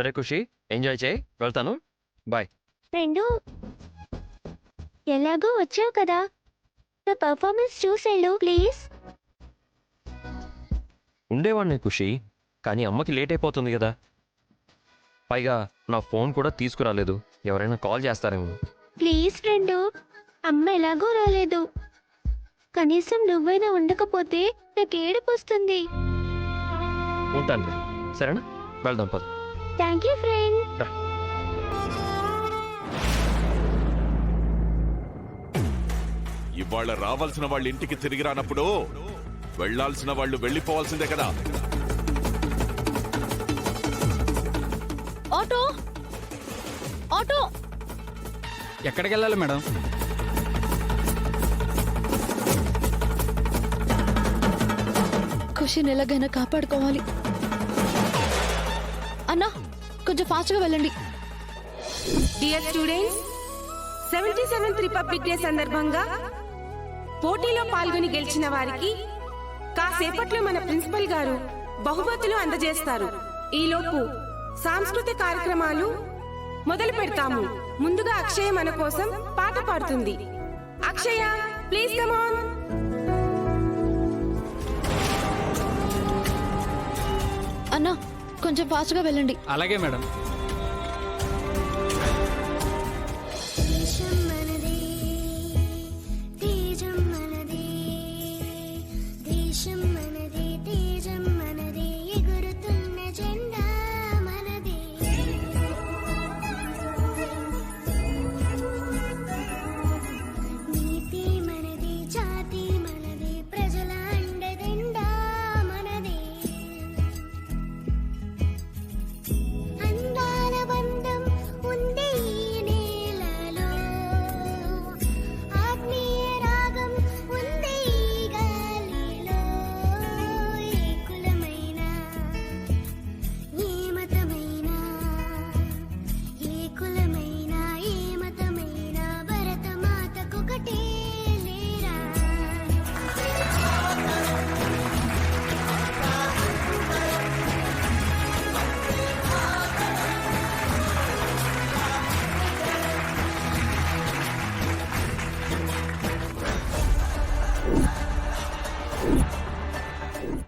సరే ఖుషి, ఎంజాయ్ చేయి, వెళ్తాను, బాయ్. ఫ్రెండు, ఎలాగో వచ్చావు కదా, నా పర్ఫార్మెన్స్ చూసేళ్ళు ప్లీజ్. ఉండేవాడిని ఖుషి, కానీ అమ్మకి లేట్ అయిపోతుంది కదా. పైగా నా ఫోన్ కూడా తీసుకురాలేదు, ఎవరైనా కాల్ చేస్తారేమో. ప్లీజ్ ఫ్రెండు, అమ్మ ఎలాగో రాలేదు, కనీసం నువ్వైనా ఉండకపోతే నాకు ఏడుపు వస్తుంది. ఉంటాను, సరేనా, వెళ్దాం పద. Thank you friend. ఇవాళ రావాల్సిన వాళ్ళ ఇంటికి తిరిగి రానప్పుడు వెళ్లాల్సిన వాళ్ళు వెళ్ళిపోవాల్సిందే కదా. Auto auto. ఎక్కడికి వెళ్ళాలి మేడం? ఖుషిని ఎలాగైనా కాపాడుకోవాలి. అన్నా, కొంచెం ఫాస్ట్గా వెళ్ళండి. Dear students, 77th republic day సందర్భంగా పోటీలో పాల్గొని గెలిచిన వారికి కాసేపట్లో మన ప్రిన్సిపల్ గారు బహుమతులు అందజేస్తారు. ఈలోపు సాంస్కృతిక కార్యక్రమాలు మొదలు పెడతాము. ముందుగా అక్షయ మన కోసం పాట పాడుతుంది. అక్షయ, ప్లీజ్ కమ్ ఆన్. అన్నా, కొంచెం ఫాస్ట్గా వెళ్ళండి. అలాగే మేడం.